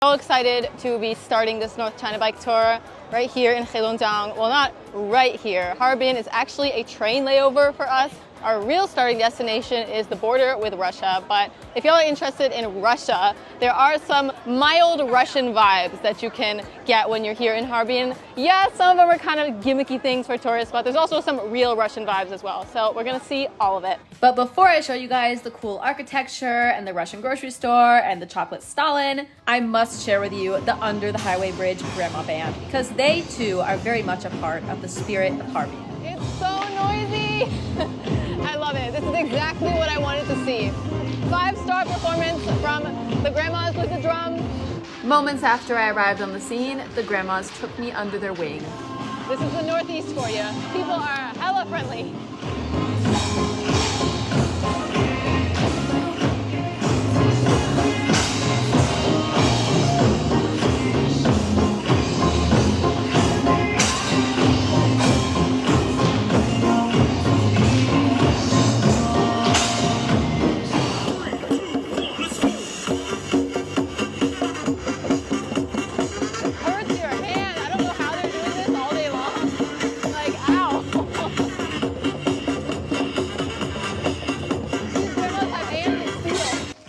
So excited to be starting this North China bike tour right here in Heilongjiang. Well, not right here. Harbin is actually a train layover for us. Our real starting destination is the border with Russia, but if y'all are interested in Russia, there are some mild Russian vibes that you can get when you're here in Harbin. Yeah, some of them are kind of gimmicky things for tourists, but there's also some real Russian vibes as well. So we're gonna see all of it. But before I show you guys the cool architecture and the Russian grocery store and the chocolate Stalin, I must share with you the Under the Highway Bridge Grandma Band, because they too are very much a part of the spirit of Harbin. It's so noisy. I love it. This is exactly what I wanted to see. 5-star performance from the grandmas with the drums. Moments after I arrived on the scene, the grandmas took me under their wing. This is the Northeast for you. People are hella friendly.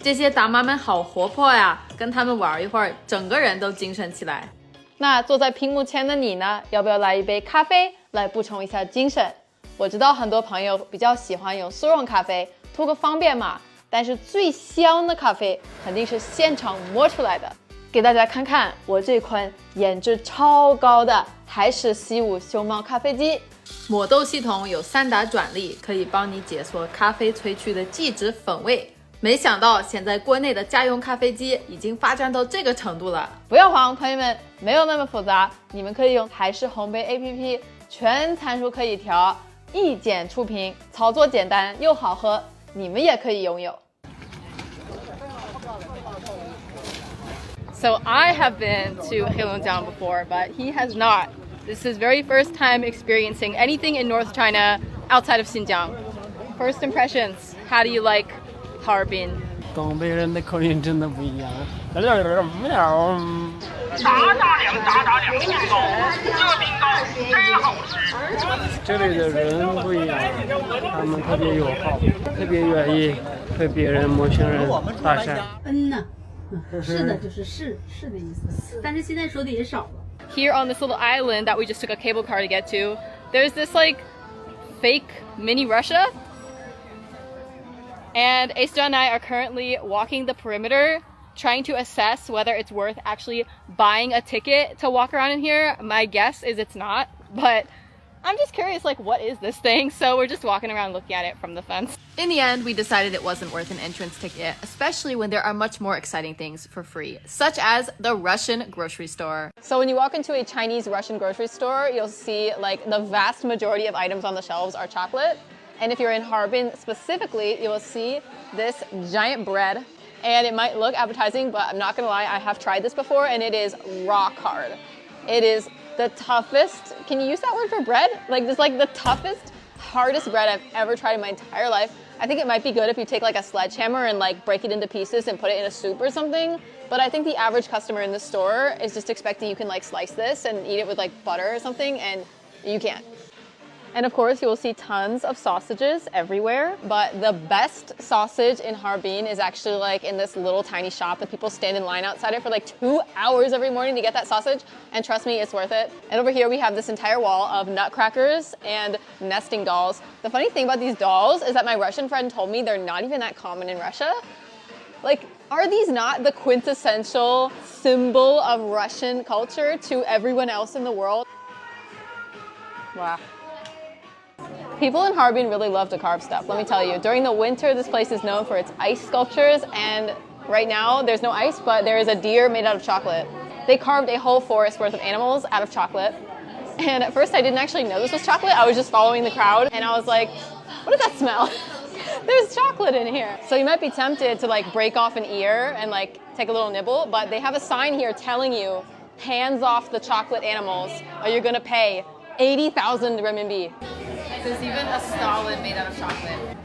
这些大妈们好活泼呀，跟他们玩一会儿，整个人都精神起来。那坐在屏幕前的你呢，要不要来一杯咖啡来补充一下精神？我知道很多朋友比较喜欢用速溶咖啡，图个方便嘛。但是最香的咖啡肯定是现场磨出来的。给大家看看我这款颜值超高的海式西武熊猫咖啡机。磨豆系统有3大转力，可以帮你解锁咖啡萃取的极致风味。没想到现在国内的家用咖啡机已经发展到这个程度了。不要慌，朋友们，没有那么复杂，你们可以用海式烘焙 APP， 全参数可以调，一键触屏，操作简单又好喝，你们也可以拥有。So I have been to Heilongjiang before, but he has not. This is his very first time experiencing anything in North China outside of Xinjiang. First impressions, how do you like Harbin? 东北人的口音真的不一样。大大两，大两冰糕，这个冰糕真好吃。这里的人不一样，他们特别友好，特别愿意和别人陌生人搭讪。是的，就是是的意思，但是现在说的也少了。Here on this little island that we just took a cable car to get to, there's this like fake mini Russia. And Aista and I are currently walking the perimeter, trying to assess whether it's worth actually buying a ticket to walk around in here. My guess is it's not, but I'm just curious, like, what is this thing? So we're just walking around looking at it from the fence. In the end, we decided it wasn't worth an entrance ticket, especially when there are much more exciting things for free, such as the Russian grocery store. So when you walk into a Chinese Russian grocery store, you'll see like the vast majority of items on the shelves are chocolate. And if you're in Harbin specifically, you will see this giant bread. And it might look appetizing, but I'm not gonna lie, I have tried this before and it is rock hard. It is the toughest, can you use that word for bread? Like this, like the toughest, hardest bread I've ever tried in my entire life. I think it might be good if you take like a sledgehammer and like break it into pieces and put it in a soup or something. But I think the average customer in the store is just expecting you can like slice this and eat it with like butter or something, and you can't. And of course, you will see tons of sausages everywhere, but the best sausage in Harbin is actually like in this little tiny shop that people stand in line outside it for like 2 hours every morning to get that sausage. And trust me, it's worth it. And over here, we have this entire wall of nutcrackers and nesting dolls. The funny thing about these dolls is that my Russian friend told me they're not even that common in Russia. Like, are these not the quintessential symbol of Russian culture to everyone else in the world? Wow. People in Harbin really love to carve stuff, let me tell you. During the winter, this place is known for its ice sculptures, and right now there's no ice, but there is a deer made out of chocolate. They carved a whole forest worth of animals out of chocolate. And at first I didn't actually know this was chocolate. I was just following the crowd, and I was like, what does that smell? There's chocolate in here. So you might be tempted to like break off an ear and like take a little nibble, but they have a sign here telling you, hands off the chocolate animals, or you're gonna pay 80,000 renminbi. There's even a Stalin made out of chocolate.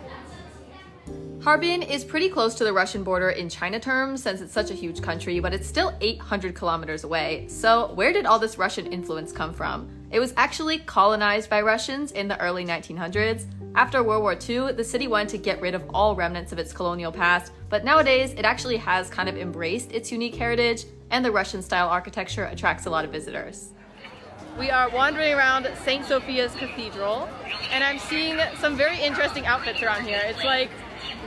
Harbin is pretty close to the Russian border in China terms since it's such a huge country, but it's still 800 kilometers away. So where did all this Russian influence come from? It was actually colonized by Russians in the early 1900s. After World War II, the city wanted to get rid of all remnants of its colonial past, but nowadays it actually has kind of embraced its unique heritage, and the Russian-style architecture attracts a lot of visitors. We are wandering around St. Sophia's Cathedral, and I'm seeing some very interesting outfits around here. It's like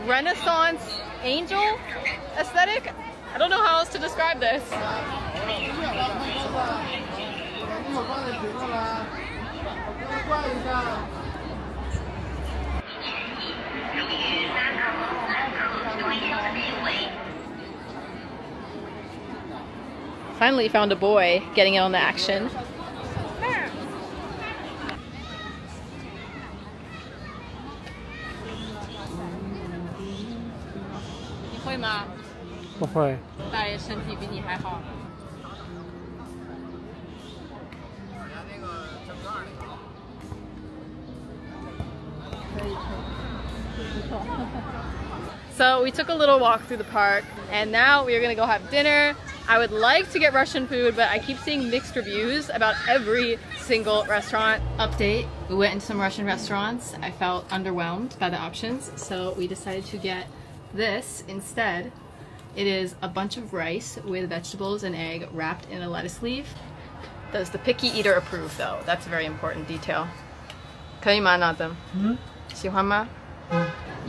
Renaissance angel aesthetic. I don't know how else to describe this. Finally found a boy getting in on the action. So we took a little walk through the park and now we are gonna go have dinner. I would like to get Russian food, but I keep seeing mixed reviews about every single restaurant. Update, we went into some Russian restaurants. I felt underwhelmed by the options, so we decided to get this instead. It is a bunch of rice with vegetables and egg wrapped in a lettuce leaf. Does the picky eater approve though? That's a very important detail. 可以吗, Nathan? 喜欢吗?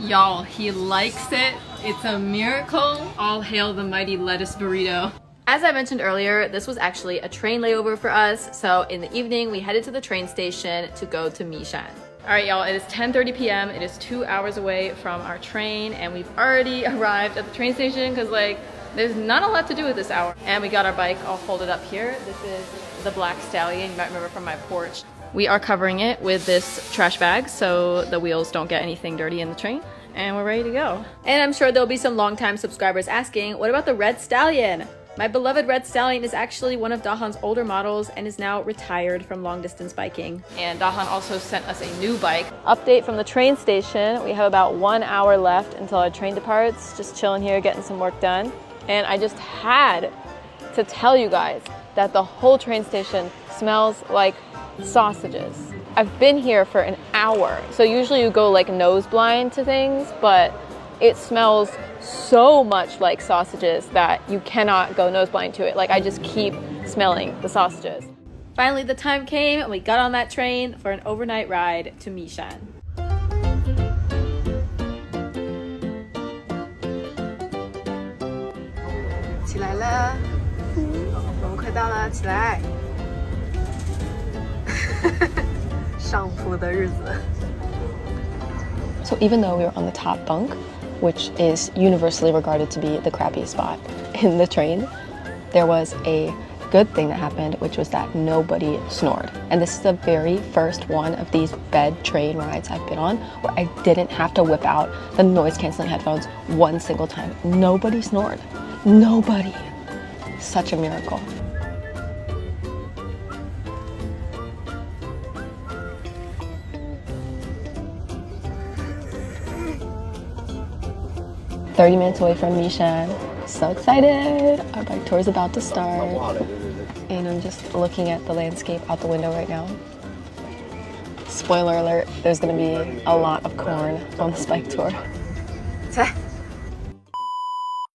Y'all, he likes it. It's a miracle. All hail the mighty lettuce burrito. As I mentioned earlier, this was actually a train layover for us, so in the evening we headed to the train station to go to Mishan. Alright y'all, it is 10:30 p.m. It is 2 hours away from our train and we've already arrived at the train station because like there's not a lot to do at this hour. And we got our bike all folded up here. This is the Black Stallion, you might remember from my porch. We are covering it with this trash bag so the wheels don't get anything dirty in the train. And we're ready to go. And I'm sure there'll be some longtime subscribers asking, what about the Red Stallion? My beloved Red Stallion is actually one of Dahan's older models and is now retired from long distance biking. And Dahan also sent us a new bike. Update from the train station. We have about 1 hour left until our train departs. Just chilling here, getting some work done. And I just had to tell you guys that the whole train station smells like sausages. I've been here for an hour. So usually you go like nose blind to things, but it smells so much like sausages that you cannot go nose blind to it. Like I just keep smelling the sausages. Finally, the time came and we got on that train for an overnight ride to Mishan. 起来了，我们快到了，起来。上铺的日子。So even though we were on the top bunk, which is universally regarded to be the crappiest spot in the train, there was a good thing that happened, which was that nobody snored. And this is the very first one of these bed train rides I've been on where I didn't have to whip out the noise-canceling headphones one single time. Nobody snored. Nobody. Such a miracle. "30 minutes away from Mishan. So excited! Our bike tour is about to start. And I'm just looking at the landscape out the window right now. Spoiler alert, there's gonna be a lot of corn on this bike tour.